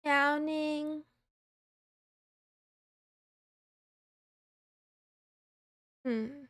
Counting. Hmm.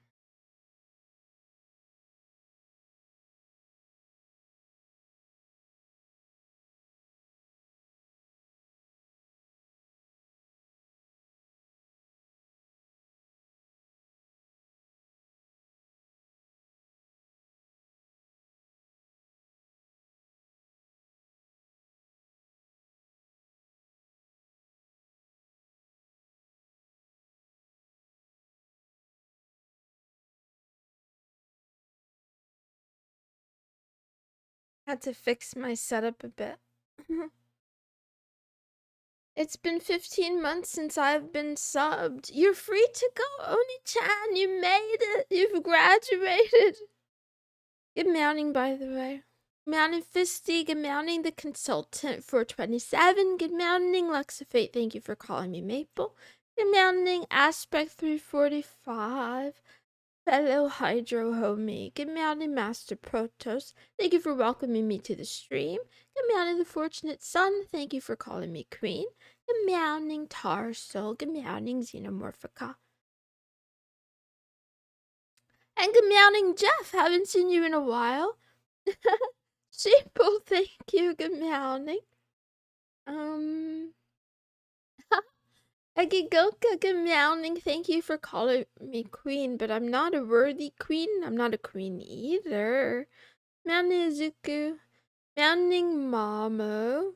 Had to fix my setup a bit. It's been 15 months since I've been subbed. You're free to go, Oni-chan. You made it. You've graduated. Good morning, by the way. Good morning, Fisty. Good morning, the consultant for 27. Good morning, Luxafate. Thank you for calling me Maple. Good morning, Aspect 345. Fellow Hydro Homie. Good morning, Master Protos. Thank you for welcoming me to the stream. Good morning, The Fortunate Son. Thank you for calling me Queen. Good morning, Tarsal. Good morning, Xenomorphica. And good morning, Jeff. Haven't seen you in a while. Sheeple, thank you. Good morning. Agigoka, good morning. Thank you for calling me queen, but I'm not a worthy queen. I'm not a queen either. Manizuku. Morning, Mamo.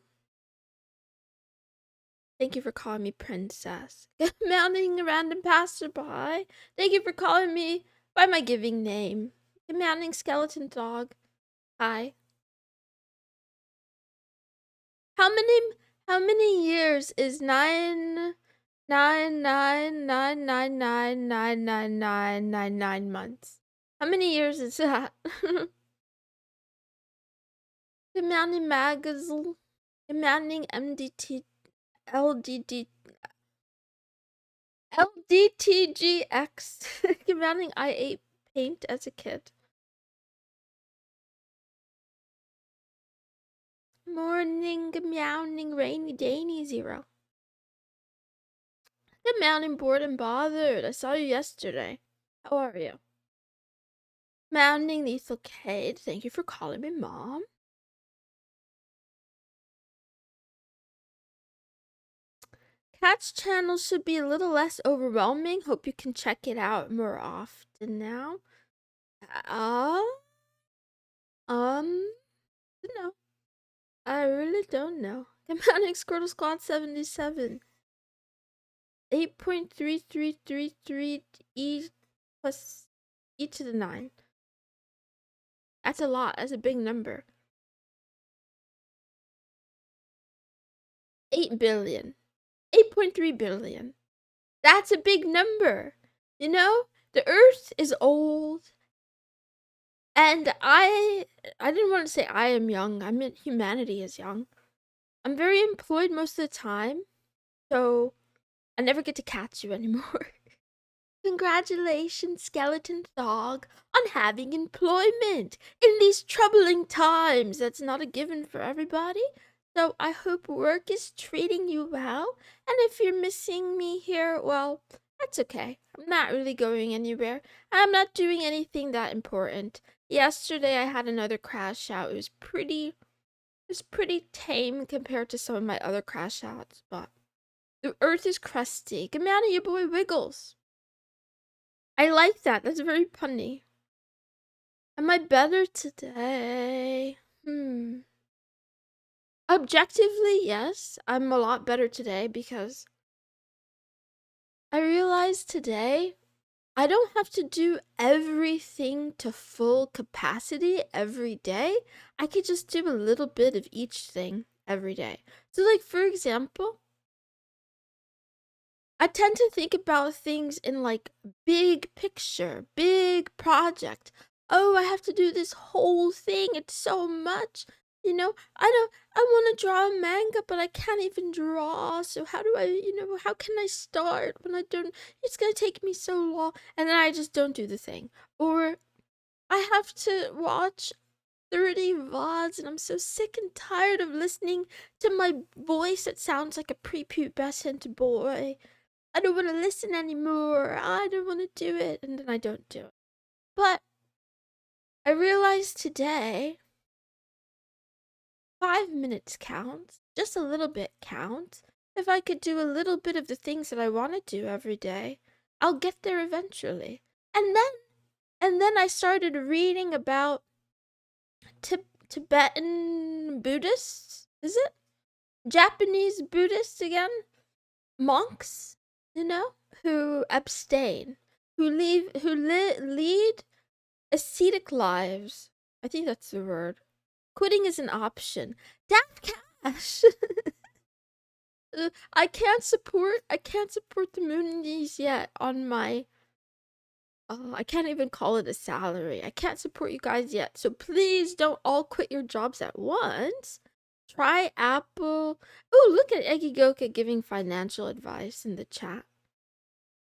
Thank you for calling me princess. Good morning, random passerby. Thank you for calling me by my giving name. Good morning, skeleton dog. Hi. How many years is 9 months? How many years is that? Good morning, Magazine. Good morning, MDT LDD LDTGX. Good morning, I ate paint as a kid. Morning, good morning, rainy dainy 0. Good morning, bored and bothered. I saw you yesterday. How are you? Morning, lethal Kate. Thank you for calling me mom. Cat's channel should be a little less overwhelming. Hope you can check it out more often now. Uh, no. I really don't know. Good morning, Squirtle Squad 77. 8.3333 e plus e to the 9. That's a lot. That's a big number. 8 billion. 8.3 billion. That's a big number. You know, the earth is old. And I didn't want to say I am young. I meant humanity is young. I'm very employed most of the time. So I never get to catch you anymore. Congratulations, skeleton dog, on having employment in these troubling times. That's not a given for everybody. So I hope work is treating you well. And if you're missing me here, well, that's okay. I'm not really going anywhere. I'm not doing anything that important. Yesterday I had another crash out. It was pretty tame compared to some of my other crash outs, but the earth is crusty. Come out of your boy Wiggles. I like that. That's very punny. Am I better today? Objectively, yes. I'm a lot better today because I realized today I don't have to do everything to full capacity every day. I could just do a little bit of each thing every day. So, like, for example, I tend to think about things in like big picture, big project. Oh, I have to do this whole thing. It's so much. I want to draw a manga, but I can't even draw. So how do I, how can I start when I don't, it's going to take me so long. And then I just don't do the thing. Or I have to watch 30 VODs, and I'm so sick and tired of listening to my voice that sounds like a prepubescent boy. I don't want to listen anymore. I don't want to do it. And then I don't do it. But I realized today 5 minutes counts. Just a little bit counts. If I could do a little bit of the things that I want to do every day, I'll get there eventually. And then I started reading about Tibetan Buddhists. Is it? Japanese Buddhists again? Monks, who abstain, who lead ascetic lives. I think that's the word. Quitting is an option. Daft Cash. I can't support the Moonies yet on my I can't even call it a salary. I can't support you guys yet. So please don't all quit your jobs at once. Try Apple. Oh, look at Eggy Goka giving financial advice in the chat.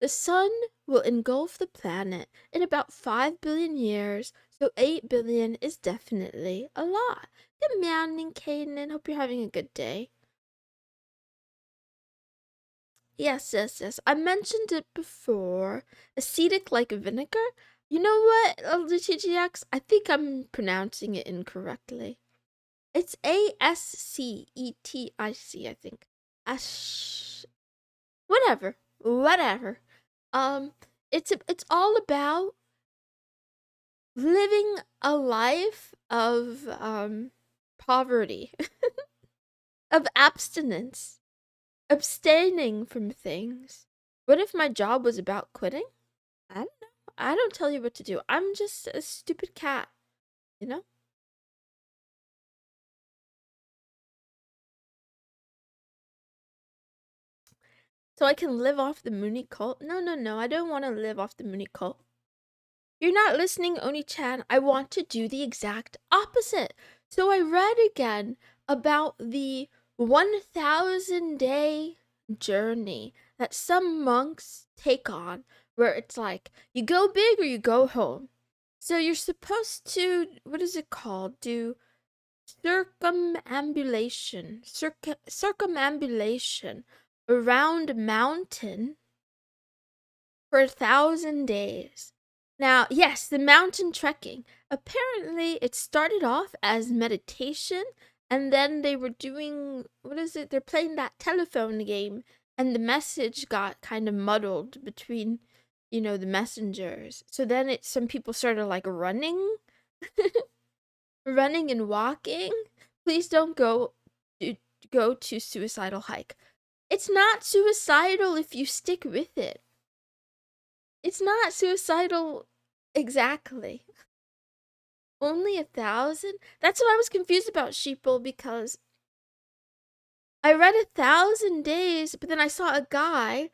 The sun will engulf the planet in about 5 billion years, so 8 billion is definitely a lot. Good morning, Kaden. Hope you're having a good day. Yes. I mentioned it before. Acetic like vinegar. You know what, LGTGX? I think I'm pronouncing it incorrectly. It's Ascetic, I think. Whatever. It's all about living a life of poverty, of abstinence, abstaining from things. What if my job was about quitting? I don't know. I don't tell you what to do. I'm just a stupid cat, you know? So I can live off the Mooney cult? No. I don't want to live off the Mooney cult. You're not listening, Oni-chan. I want to do the exact opposite. So I read again about the 1,000-day journey that some monks take on, where it's like, you go big or you go home. So you're supposed to, what is it called? Do circumambulation around a mountain for 1,000 days. Now, yes, the mountain trekking. Apparently, it started off as meditation, and then they were doing, what is it? They're playing that telephone game, and the message got kind of muddled between, the messengers. So then some people started like running, running and walking. Please don't go to suicidal hike. It's not suicidal if you stick with it. It's not suicidal exactly. Only 1,000? That's what I was confused about, Sheeple, because I read 1,000 days, but then I saw a guy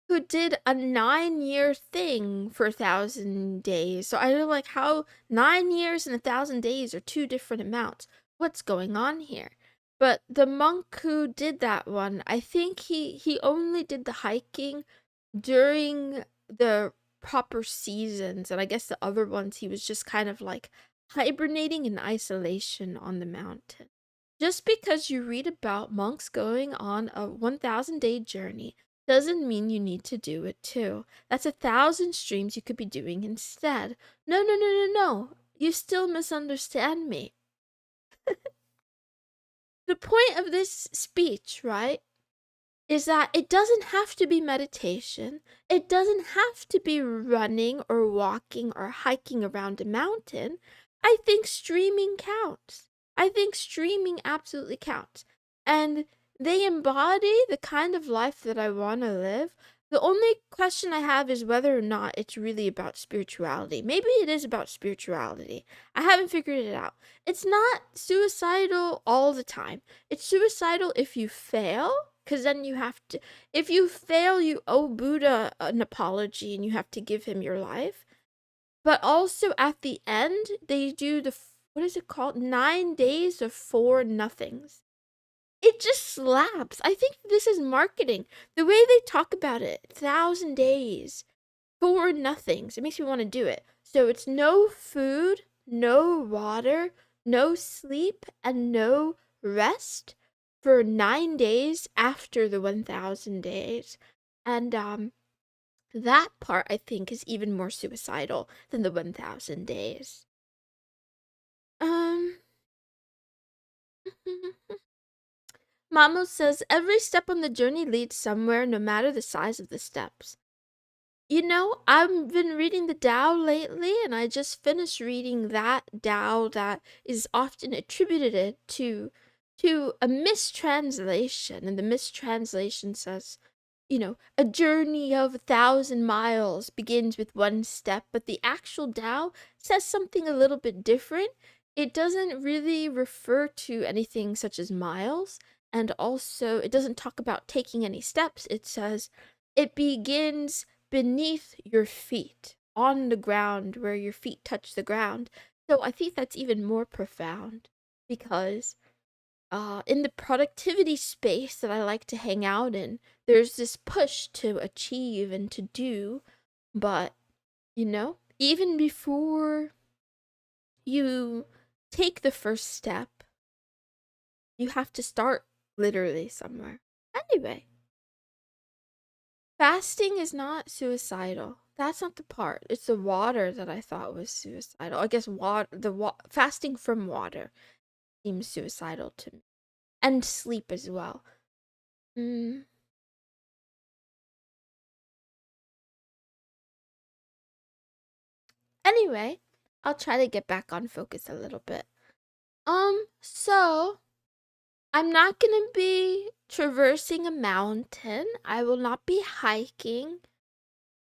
who did a 9-year thing for 1,000 days. So I don't like how 9 years and 1,000 days are two different amounts. What's going on here? But the monk who did that one, I think he only did the hiking during the proper seasons, and I guess the other ones he was just kind of like hibernating in isolation on the mountain. Just because you read about monks going on a 1,000-day journey doesn't mean you need to do it too. That's 1,000 streams you could be doing instead. No. You still misunderstand me. The point of this speech, right, is that it doesn't have to be meditation. It doesn't have to be running or walking or hiking around a mountain. I think streaming counts. I think streaming absolutely counts. And they embody the kind of life that I want to live. The only question I have is whether or not it's really about spirituality. Maybe it is about spirituality. I haven't figured it out. It's not suicidal all the time. It's suicidal if you fail, because then you have to, if you fail, you owe Buddha an apology and you have to give him your life. But also at the end, they do what is it called? 9 days of 4 nothings. It just slaps. I think this is marketing. The way they talk about it, 1,000 days, 4 nothings. It makes me want to do it. So it's no food, no water, no sleep and no rest for 9 days after the 1000 days. And that part I think is even more suicidal than the 1000 days. Um Mamo says every step on the journey leads somewhere, no matter the size of the steps. You know, I've been reading the Tao lately, and I just finished reading that Tao that is often attributed to a mistranslation, and the mistranslation says, you know, a journey of 1,000 miles begins with one step, but the actual Tao says something a little bit different. It doesn't really refer to anything such as miles, and also it doesn't talk about taking any steps. It says it begins beneath your feet, on the ground where your feet touch the ground. So I think that's even more profound because in the productivity space that I like to hang out in, there's this push to achieve and to do, but you know, even before you take the first step, you have to start literally somewhere. Anyway, fasting is not suicidal. That's not the part. It's the water that I thought was suicidal. I guess fasting from water seems suicidal to me, and sleep as well. Mm. Anyway, I'll try to get back on focus a little bit. So I'm not gonna be traversing a mountain. I will not be hiking.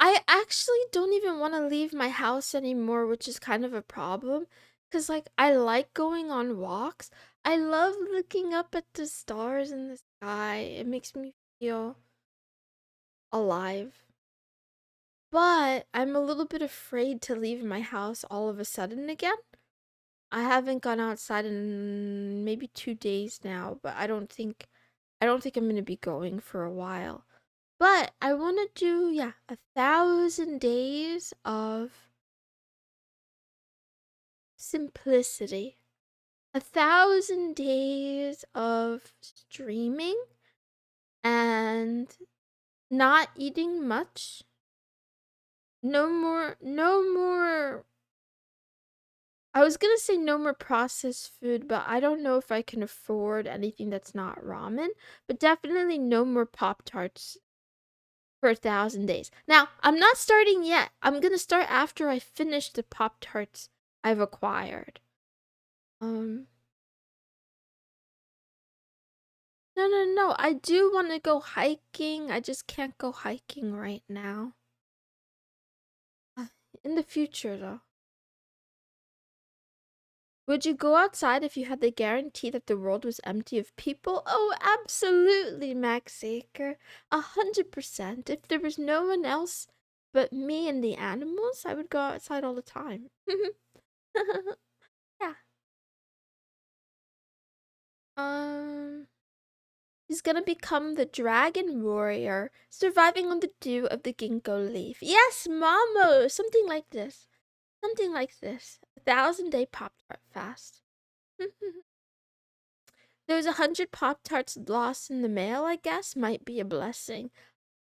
I actually don't even want to leave my house anymore, which is kind of a problem. Because, like, I like going on walks. I love looking up at the stars in the sky. It makes me feel alive. But I'm a little bit afraid to leave my house all of a sudden again. I haven't gone outside in maybe 2 days now, but I don't think I'm gonna be going for a while. But I want to do, yeah, 1,000 days of simplicity. 1,000 days of streaming and not eating much. No more. I was gonna say no more processed food, but I don't know if I can afford anything that's not ramen. But definitely no more Pop Tarts for 1,000 days. Now, I'm not starting yet. I'm gonna start after I finish the Pop Tarts I've acquired. Um, no. I do want to go hiking. I just can't go hiking right now. In the future, though. Would you go outside if you had the guarantee that the world was empty of people? Oh, absolutely, Max Acre. 100%. If there was no one else but me and the animals, I would go outside all the time. Yeah. Um, he's gonna become the dragon warrior, surviving on the dew of the ginkgo leaf. Yes, Mamo! Something like this. Something like this. 1,000-day Pop-Tart fast. There's 100 Pop-Tarts lost in the mail, I guess. Might be a blessing.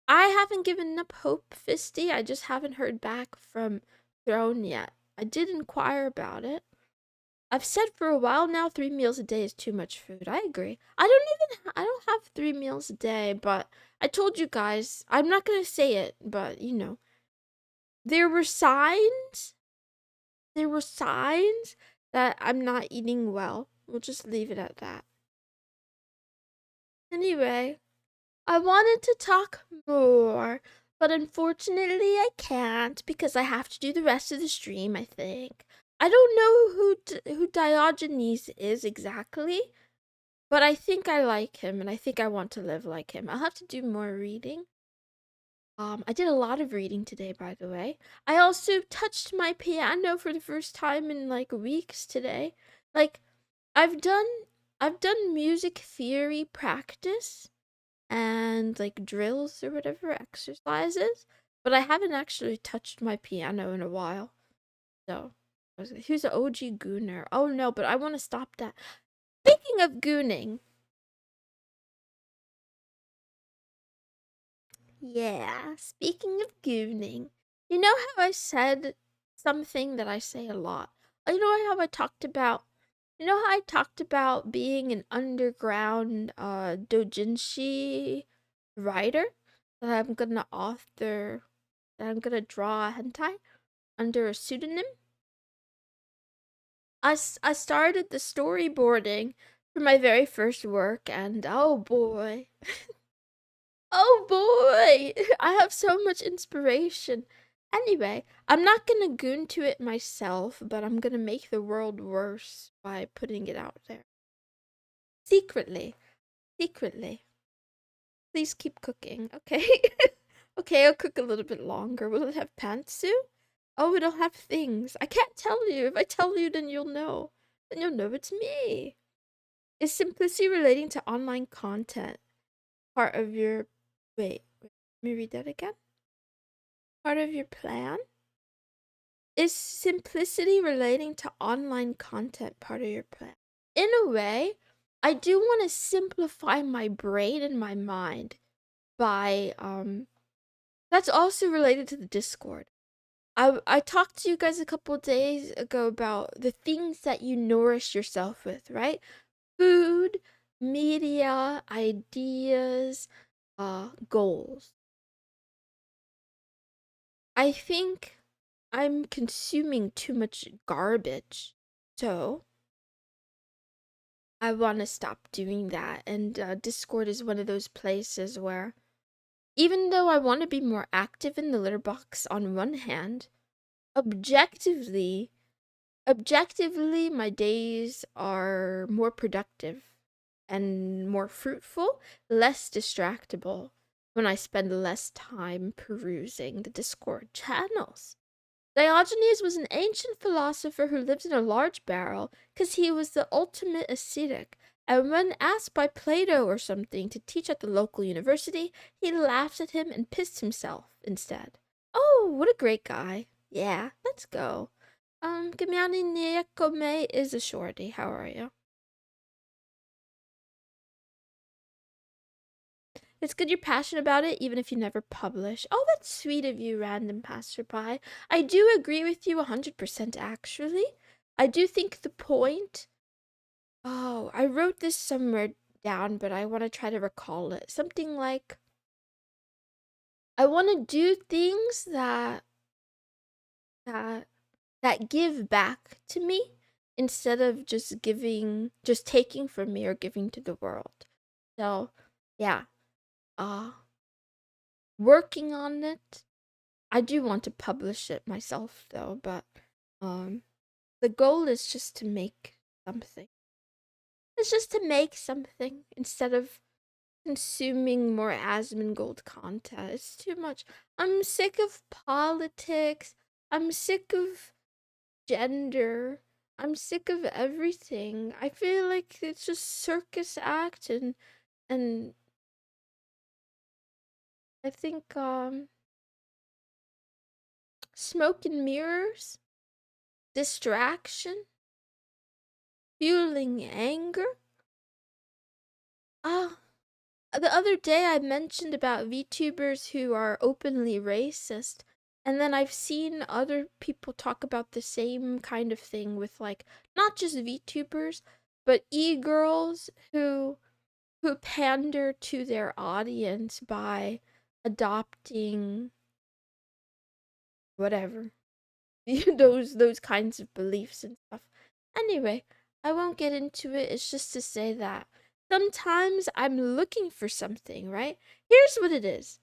I haven't given up hope, Fisty. I just haven't heard back from Throne yet. I did inquire about it. I've said for a while now 3 meals a day is too much food. I agree. I don't have 3 meals a day, but I told you guys, I'm not going to say it, but you know, there were signs. There were signs that I'm not eating well. We'll just leave it at that. Anyway, I wanted to talk more, but unfortunately I can't because I have to do the rest of the stream, I think. I don't know who Diogenes is exactly, but I think I like him and I think I want to live like him. I'll have to do more reading. I did a lot of reading today, by the way. I also touched my piano for the first time in like weeks today. Like I've done I've done music theory practice and like drills or whatever exercises, but I haven't actually touched my piano in a while. So, Who's an OG gooner? Oh no, but I want to stop that. Speaking of gooning. Yeah, speaking of gooning. You know how I said something that I say a lot? You know how I talked about being an underground doujinshi writer? That I'm gonna author, that I'm gonna draw a hentai under a pseudonym? I started the storyboarding for my very first work, and oh boy. Oh boy, I have so much inspiration. Anyway, I'm not gonna goon to it myself, but I'm gonna make the world worse by putting it out there. Secretly. Secretly. Please keep cooking, okay? Okay, I'll cook a little bit longer. Will it have pantsu? Oh, it'll have things. I can't tell you. If I tell you, then you'll know. Then you'll know it's me. Is simplicity relating to online content part of your... Wait, let me read that again. Part of your plan? Is simplicity relating to online content part of your plan? In a way, I do want to simplify my brain and my mind by that's also related to the Discord. I talked to you guys a couple days ago about the things that you nourish yourself with, right? Food, media, ideas, goals. I think I'm consuming too much garbage. So, I want to stop doing that. And Discord is one of those places where, even though I want to be more active in the litter box on one hand, objectively, my days are more productive and more fruitful, less distractible when I spend less time perusing the Discord channels. Diogenes was an ancient philosopher who lived in a large barrel because he was the ultimate ascetic, and when asked by Plato or something to teach at the local university, he laughed at him and pissed himself instead. Oh, what a great guy. Yeah, let's go. Gimiani Nyakome is a shorty. How are you? It's good you're passionate about it, even if you never publish. Oh, that's sweet of you, random passerby. I do agree with you 100% actually. I do think the point... Oh, I wrote this somewhere down, but I want to try to recall it. Something like, I want to do things that that give back to me instead of just taking from me or giving to the world. So, yeah. Uh Working on it. I do want to publish it myself though, but um the goal is just to make something. It's just to make something instead of consuming more Asmongold content. It's too much. I'm sick of politics. I'm sick of gender. I'm sick of everything. I feel like it's just circus act, and I think smoke and mirrors, distraction, fueling anger. Ah, the other day I mentioned about VTubers who are openly racist, and then I've seen other people talk about the same kind of thing with, like, not just VTubers, but e-girls who pander to their audience by adopting whatever those kinds of beliefs and stuff. Anyway, I won't get into it. It's just to say that sometimes I'm looking for something, right? Here's what it is.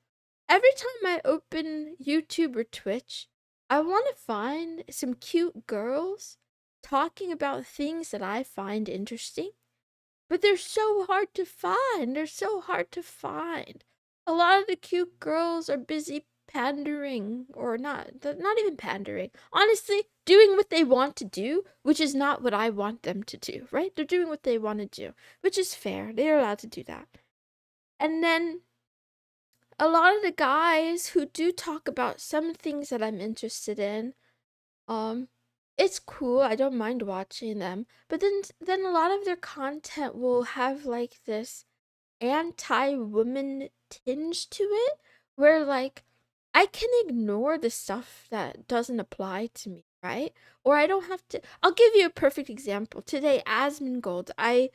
Every time I open YouTube or Twitch, I want to find some cute girls talking about things that I find interesting, but they're so hard to find. They're so hard to find. A lot of the cute girls are busy pandering, or not even pandering. Honestly, doing what they want to do, which is not what I want them to do, right? They're doing what they want to do, which is fair. They're allowed to do that. And then a lot of the guys who do talk about some things that I'm interested in, um, It's cool. I don't mind watching them. But then a lot of their content will have like this anti-woman tinge to it, where like I can ignore the stuff that doesn't apply to me, right? Or I don't have to. I'll give you a perfect example. Today, Asmongold, I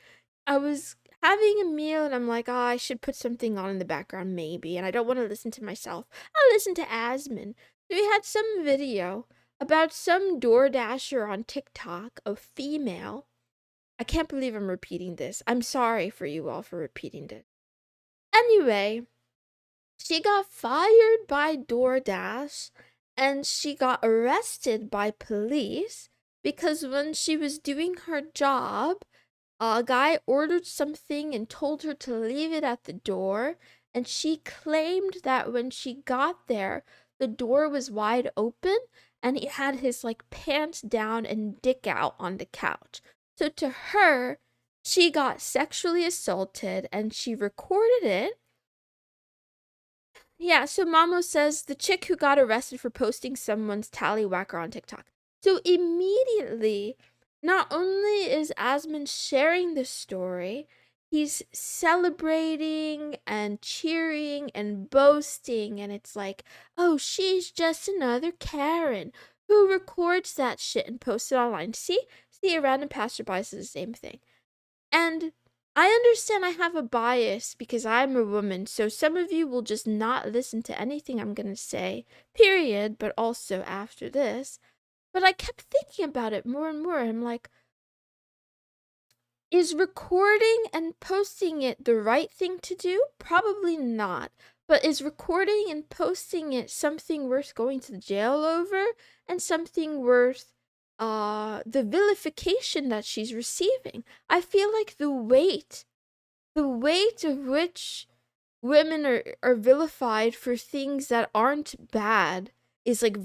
was having a meal and I'm like, oh, I should put something on in the background maybe, and I don't want to listen to myself. I'll listen to Asmon. So we had some video about some DoorDasher on TikTok, a female. I can't believe I'm repeating this. I'm sorry for you all for repeating this. Anyway, she got fired by DoorDash and she got arrested by police because when she was doing her job, a guy ordered something and told her to leave it at the door, and she claimed that when she got there, the door was wide open and he had his like pants down and dick out on the couch. So to her, she got sexually assaulted and she recorded it. Yeah, so Mamo says the chick who got arrested for posting someone's tallywhacker on TikTok. So immediately, not only is Asmon sharing the story, he's celebrating and cheering and boasting, and it's like, oh, she's just another Karen who records that shit and posts it online. See, a random passerby says the same thing. And I understand I have a bias because I'm a woman, so some of you will just not listen to anything I'm gonna say, period, but also after this. But I kept thinking about it more and more. I'm like, is recording and posting it the right thing to do? Probably not. But is recording and posting it something worth going to jail over and something worth the vilification that she's receiving? I feel like the weight of which women are vilified for things that aren't bad is like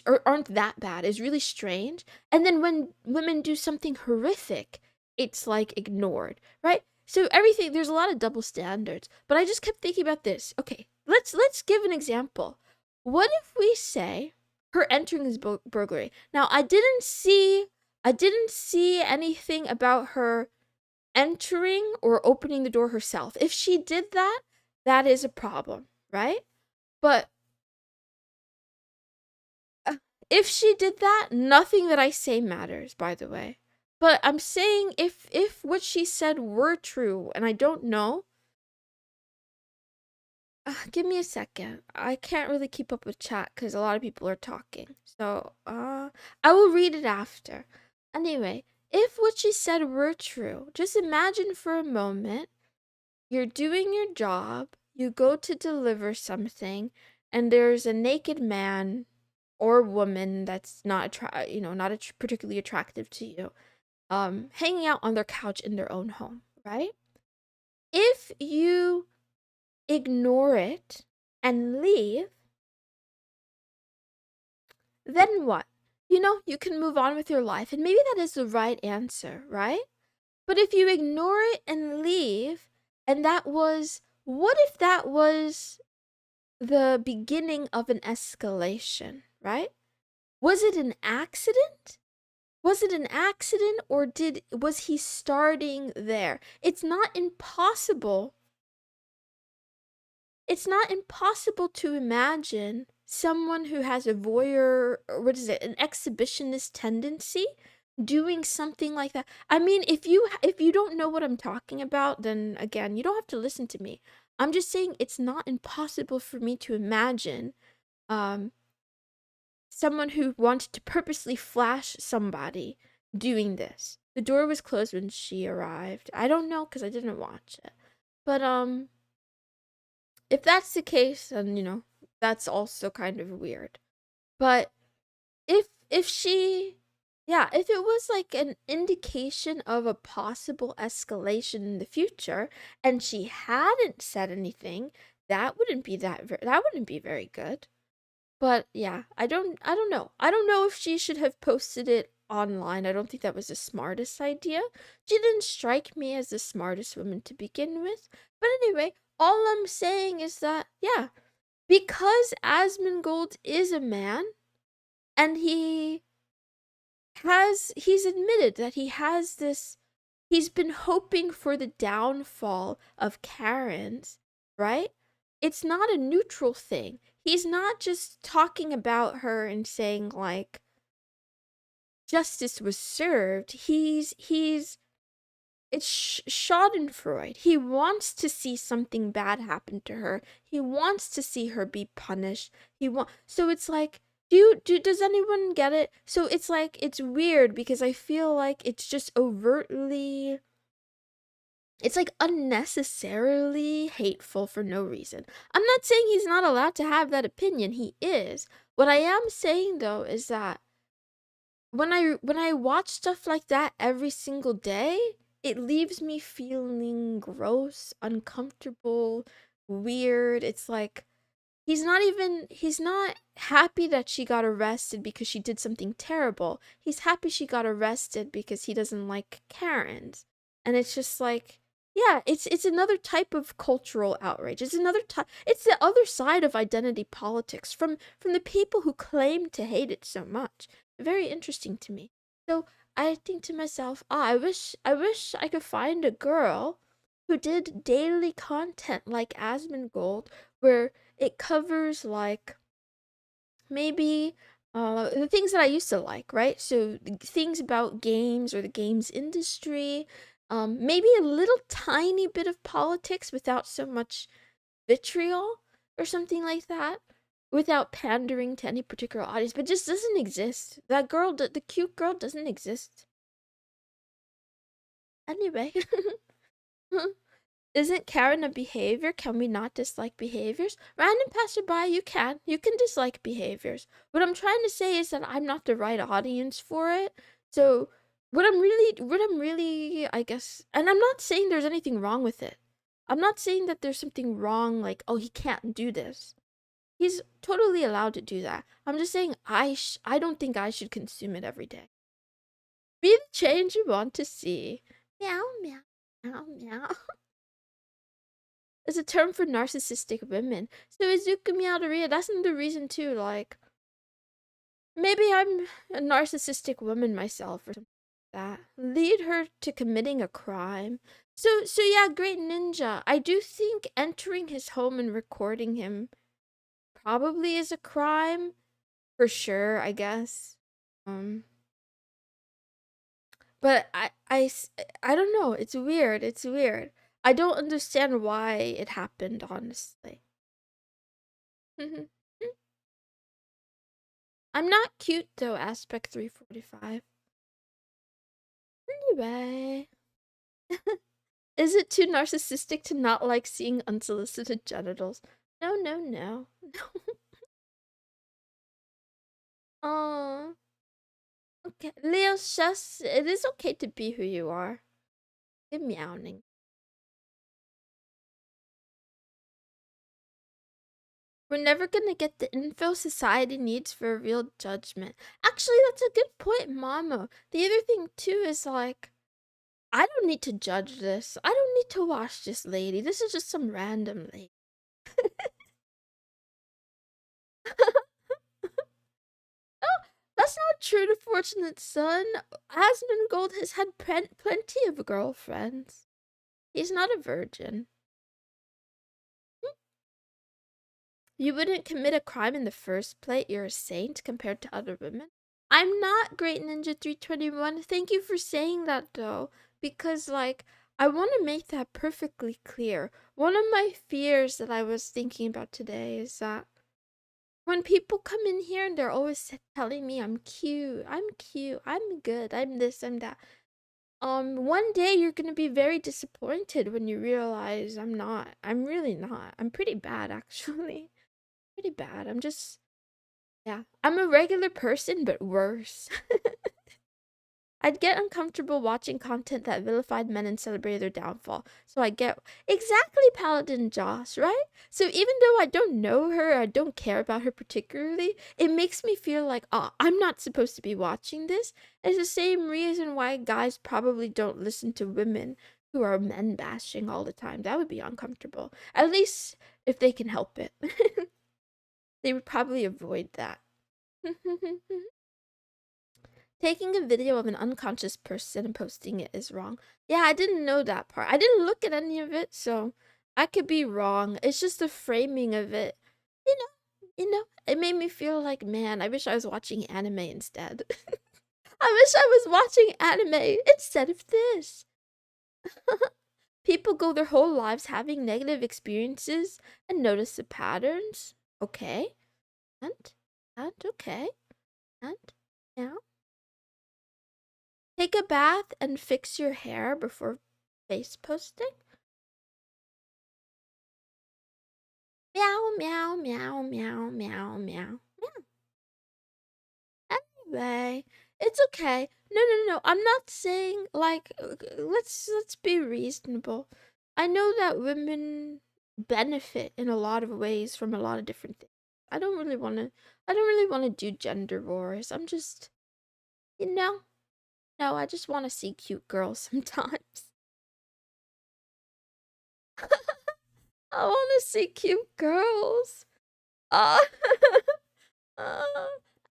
or aren't that bad is really strange. And then when women do something horrific, it's like ignored, right? So everything, there's a lot of double standards. But I just kept thinking about this. Okay, let's give an example. What if we say her entering this burglary? Now, I didn't see anything about her entering or opening the door herself. If she did that, that is a problem, right? But uh, if she did that, nothing that I say matters, by the way. But I'm saying if what she said were true, and I don't know, give me a second. I can't really keep up with chat because a lot of people are talking. So, I will read it after. Anyway, if what she said were true, just imagine for a moment you're doing your job, you go to deliver something, and there's a naked man or woman that's not particularly attractive to you, hanging out on their couch in their own home, right? If you ignore it and leave, then what? You can move on with your life, and maybe that is the right answer, right? But if you ignore it and leave, and what if that was the beginning of an escalation, right? Was it an accident? Was it an accident or was he starting there? It's not impossible. It's not impossible to imagine someone who has a voyeur, or what is it, an exhibitionist tendency doing something like that. I mean, if you don't know what I'm talking about, then again, you don't have to listen to me. I'm just saying it's not impossible for me to imagine um someone who wanted to purposely flash somebody doing this. The door was closed when she arrived. I don't know because I didn't watch it. But if that's the case, then that's also kind of weird. But if she yeah, if it was like an indication of a possible escalation in the future and she hadn't said anything, that wouldn't be very good. But yeah, I don't know. I don't know if she should have posted it online. I don't think that was the smartest idea. She didn't strike me as the smartest woman to begin with. But anyway, all I'm saying is that yeah, because Asmongold is a man and he he's admitted that he has this, he's been hoping for the downfall of Karens, right? It's not a neutral thing. He's not just talking about her and saying like justice was served. It's Schadenfreude. He wants to see something bad happen to her. He wants to see her be punished. So it's like, does anyone get it? So it's like, it's weird because I feel like it's just overtly, it's like unnecessarily hateful for no reason. I'm not saying he's not allowed to have that opinion. He is. What I am saying though is that when I watch stuff like that every single day, it leaves me feeling gross, uncomfortable, weird. It's like he's not happy that she got arrested because she did something terrible. He's happy she got arrested because he doesn't like Karens. And it's just like, yeah, it's another type of cultural outrage. It's another type, it's the other side of identity politics from the people who claim to hate it so much. Very interesting to me. So I think to myself, I wish I could find a girl who did daily content like Asmongold, where it covers like maybe the things that I used to like, right? So things about games or the games industry, maybe a little tiny bit of politics without so much vitriol or something like that, without pandering to any particular audience, but just doesn't exist. That girl, the cute girl, doesn't exist. Anyway. Isn't Karen a behavior? Can we not dislike behaviors? Random passerby, you can. You can dislike behaviors. What I'm trying to say is that I'm not the right audience for it. So what I'm really, I guess, and I'm not saying there's anything wrong with it. I'm not saying that there's something wrong, like, oh, he can't do this. He's totally allowed to do that. I'm just saying I don't think I should consume it every day. Be the change you want to see. Meow, meow, meow, meow. It's a term for narcissistic women. So Izuku Miyadoria, that's another reason too, like, maybe I'm a narcissistic woman myself or something like that. Lead her to committing a crime. So yeah, Great Ninja. I do think entering his home and recording him probably is a crime. For sure, I guess. Um, but I don't know. It's weird. It's weird. I don't understand why it happened, honestly. I'm not cute though, aspect 345. Anyway. Is it too narcissistic to not like seeing unsolicited genitals? No, no, no. Oh. Okay. Leo Shush, it is okay to be who you are. Good meowing. We're never gonna get the info society needs for a real judgment. Actually, that's a good point, Mama. The other thing too is like, I don't need to judge this. I don't need to watch this lady. This is just some random lady. Oh, that's not true to Fortunate Son. Asmongold has had plenty of girlfriends. He's not a virgin. You wouldn't commit a crime in the first place. You're a saint compared to other women. I'm not Great Ninja 321. Thank you for saying that though, because like I want to make that perfectly clear. One of my fears that I was thinking about today is that when people come in here and they're always telling me I'm cute, I'm good, I'm this, I'm that. One day you're gonna be very disappointed when you realize I'm not. I'm really not. I'm pretty bad actually. Pretty bad. I'm just, yeah. I'm a regular person, but worse. I'd get uncomfortable watching content that vilified men and celebrated their downfall. So I get exactly Paladin Joss, right? So even though I don't know her, I don't care about her particularly, it makes me feel like, oh, I'm not supposed to be watching this. It's the same reason why guys probably don't listen to women who are men bashing all the time. That would be uncomfortable. At least if they can help it. They would probably avoid that. Taking a video of an unconscious person and posting it is wrong. Yeah, I didn't know that part. I didn't look at any of it, so I could be wrong. It's just the framing of it. It made me feel like, man, I wish I was watching anime instead. I wish I was watching anime instead of this. People go their whole lives having negative experiences and notice the patterns. Okay. And okay. And now take a bath and fix your hair before face posting. Meow, meow, meow, meow, meow, meow, meow. Anyway, it's okay. No. I'm not saying like let's be reasonable. I know that women benefit in a lot of ways from a lot of different things. I don't really want to do gender wars. I'm just, you know, no, I just want to see cute girls sometimes. I want to see cute girls. Uh, uh,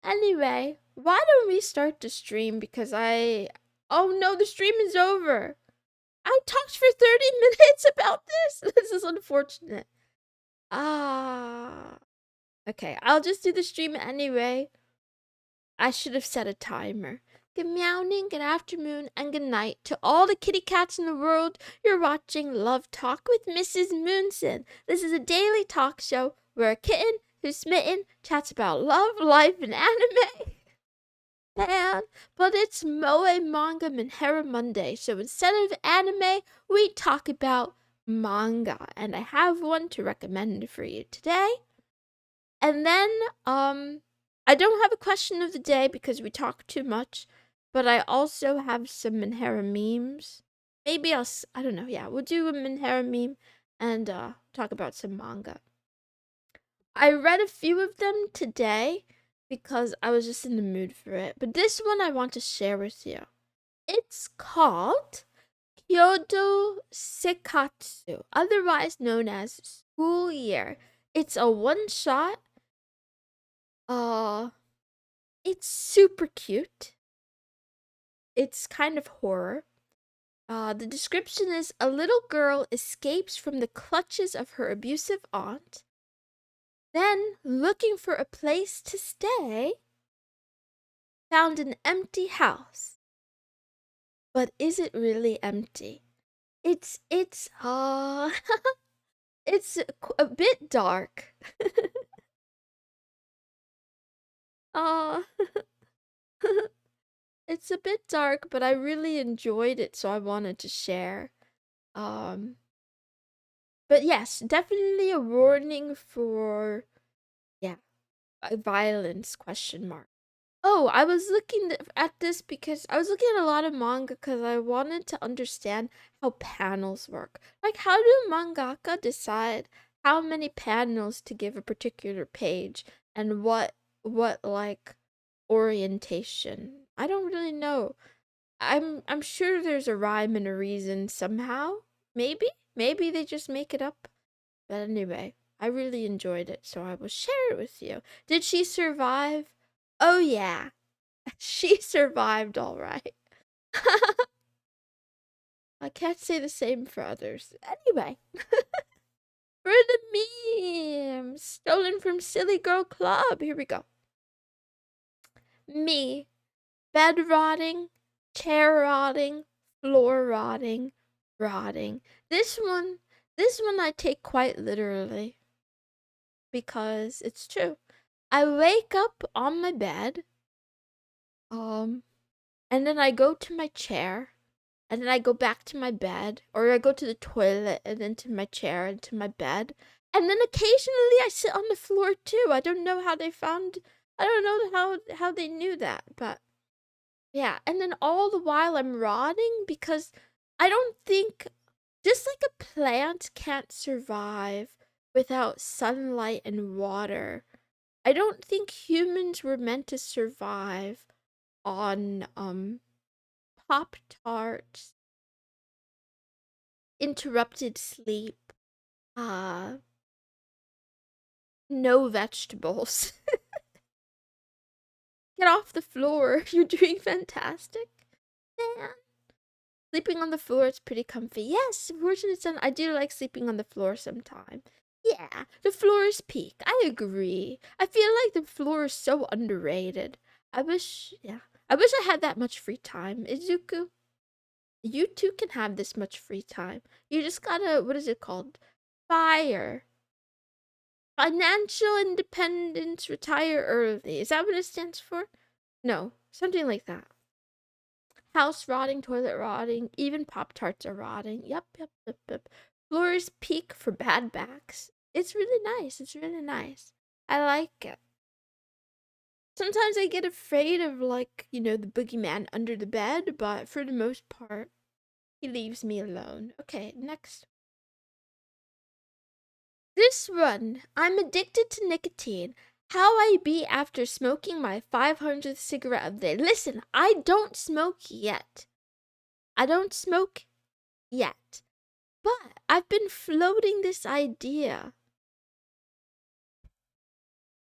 anyway, why don't we start the stream? Because oh no, the stream is over. I talked for 30 minutes about this. This is unfortunate. Ah. Okay, I'll just do the stream anyway. I should have set a timer. Good meowing, good afternoon, and good night to all the kitty cats in the world. You're watching Love Talk with Mrs. Moonson. This is a daily talk show where a kitten who's smitten chats about love, life, and anime. Man, but it's Moe Manga Manhera Monday, so instead of anime, we talk about manga, and I have one to recommend for you today. And then, I don't have a question of the day because we talk too much, but I also have some Manhera memes. Maybe I don't know, yeah, we'll do a Manhera meme and talk about some manga. I read a few of them today because I was just in the mood for it, but this one I want to share with you. It's called Kyoto Sekatsu, otherwise known as School Year. It's a one-shot. It's super cute. It's kind of horror. The description is a little girl escapes from the clutches of her abusive aunt. Then, looking for a place to stay, found an empty house. But is it really empty? It's it's a bit dark. uh It's a bit dark, but I really enjoyed it, so I wanted to share. Um but yes, definitely a warning for, yeah, violence question mark. Oh, I was looking at this because I was looking at a lot of manga because I wanted to understand how panels work. Like, how do mangaka decide how many panels to give a particular page and what like orientation? I don't really know. I'm sure there's a rhyme and a reason somehow. Maybe they just make it up. But anyway, I really enjoyed it, so I will share it with you. Did she survive? Oh yeah. She survived all right. I can't say the same for others. Anyway, for the memes stolen from Silly Girl Club. Here we go. Me, bed rotting, chair rotting, floor rotting, rotting. This one I take quite literally because it's true. I wake up on my bed, and then I go to my chair, and then I go back to my bed, or I go to the toilet and then to my chair and to my bed. And then occasionally I sit on the floor too. I don't know how they found I don't know how they knew that, but yeah. And then all the while I'm rotting because I don't think, just like a plant can't survive without sunlight and water, I don't think humans were meant to survive on Pop Tarts, interrupted sleep, uh, no vegetables. Get off the floor. You're doing fantastic. Man. Sleeping on the floor is pretty comfy. Yes, fortunate son. I do like sleeping on the floor sometime. Yeah, the floor is peak. I agree. I feel like the floor is so underrated. Yeah. I wish I had that much free time. Izuku, you too can have this much free time. You just gotta, what is it called? FIRE. Financial independence, retire early. Is that what it stands for? No, something like that. House rotting, toilet rotting, even Pop Tarts are rotting. Yep. Floors peak for bad backs. It's really nice. It's really nice. I like it. Sometimes I get afraid of, like, the boogeyman under the bed, but for the most part, he leaves me alone. Okay, next. This one. I'm addicted to nicotine. How I be after smoking my 500th cigarette of the day. Listen, I don't smoke yet. I don't smoke yet. But I've been floating this idea.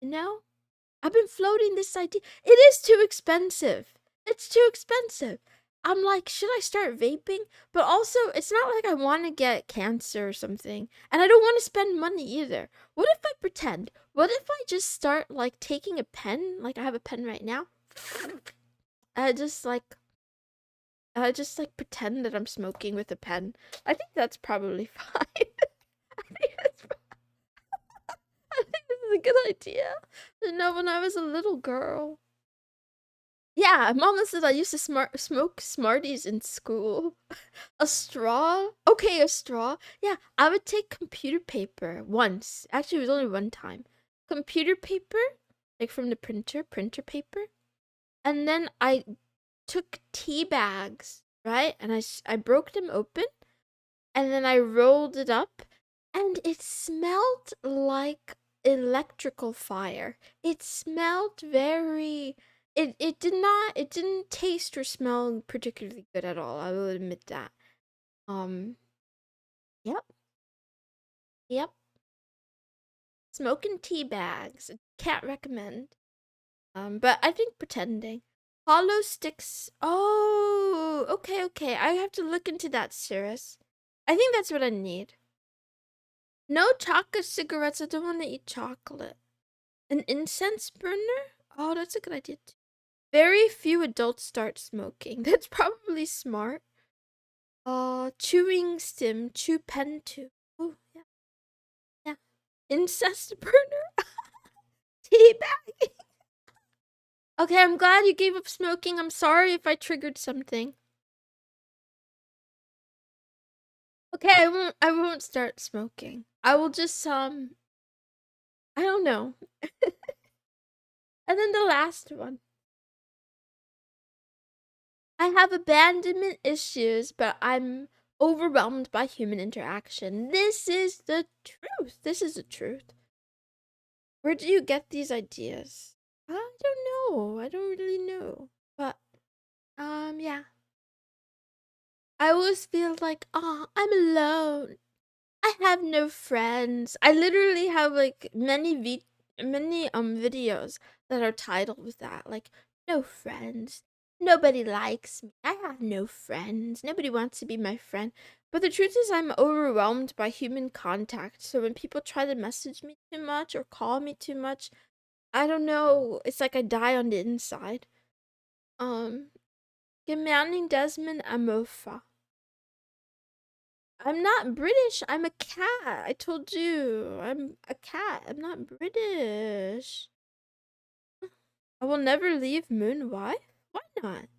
I've been floating this idea. It is too expensive. It's too expensive. I'm like, should I start vaping? But also, it's not like I want to get cancer or something. And I don't want to spend money either. What if I pretend? What if I just start, like, taking a pen? Like, I have a pen right now. Just pretend that I'm smoking with a pen. I think that's probably fine. I think this is a good idea. When I was a little girl. Yeah, Mama said I used to smoke Smarties in school. A straw? Okay, a straw. Yeah, I would take computer paper once. Actually, it was only one time. Computer paper, like from the printer paper. And then I took tea bags, right? And I broke them open. And then I rolled it up. And it smelled like electrical fire. It smelled very it didn't taste or smell particularly good at all. I will admit that. Um yep. Yep. Smoking tea bags. Can't recommend. But I think pretending. Hollow sticks. Oh, okay. I have to look into that, Cirrus. I think that's what I need. No chocolate cigarettes. I don't want to eat chocolate. An incense burner? Oh, that's a good idea too. Very few adults start smoking. That's probably smart. Chewing stim, chew pen too. Oh, yeah. Yeah. Incest burner? Teabag? Okay, I'm glad you gave up smoking. I'm sorry if I triggered something. Okay, I won't start smoking. I will just I don't know. And then the last one. I have abandonment issues, but I'm overwhelmed by human interaction. This is the truth. This is the truth. Where do you get these ideas? I don't know. I don't really know. But, yeah. I always feel like, oh, I'm alone. I have no friends. I literally have, like, many videos that are titled with that. Like, no friends. Nobody likes me. I have no friends. Nobody wants to be my friend. But the truth is I'm overwhelmed by human contact. So when people try to message me too much or call me too much, I don't know. It's like I die on the inside. Gemani Desmond Amofa. I'm not British. I'm a cat. I told you. I'm a cat. I'm not British. I will never leave Moon. Why? Why not?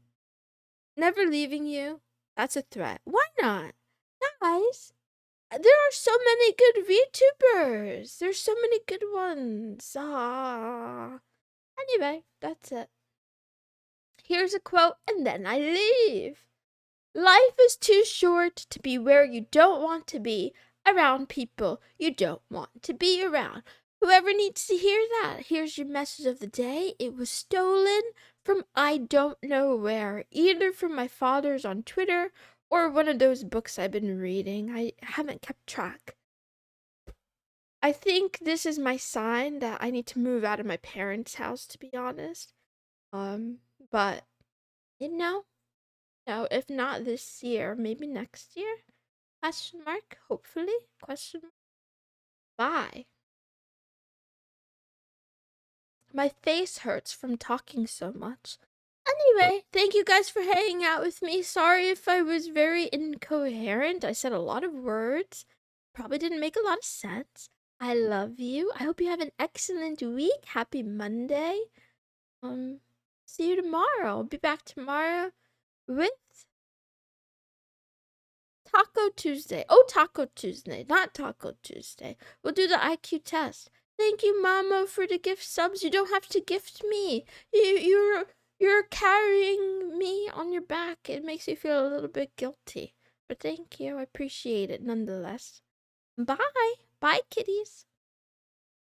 Never leaving you. That's a threat. Why not? Guys, there are so many good VTubers. There's so many good ones. Anyway, that's it. Here's a quote, and then I leave. Life is too short to be where you don't want to be, around people you don't want to be around. Whoever needs to hear that, here's your message of the day. It was stolen from I don't know where, either from my father's on Twitter or one of those books I've been reading. I haven't kept track. I think this is my sign that I need to move out of my parents' house, to be honest. But you know, no, if not this year, maybe next year? Question mark. Hopefully? Question mark. Bye. My face hurts from talking so much. Anyway, thank you guys for hanging out with me. Sorry if I was very incoherent. I said a lot of words. Probably didn't make a lot of sense. I love you. I hope you have an excellent week. Happy Monday. Um, See you tomorrow. I'll be back tomorrow with Taco Tuesday. Oh, Taco Tuesday, not Taco Tuesday. We'll do the IQ test. Thank you, Mama, for the gift subs. You don't have to gift me. You're carrying me on your back. It makes me feel a little bit guilty. But thank you. I appreciate it nonetheless. Bye. Bye, kitties.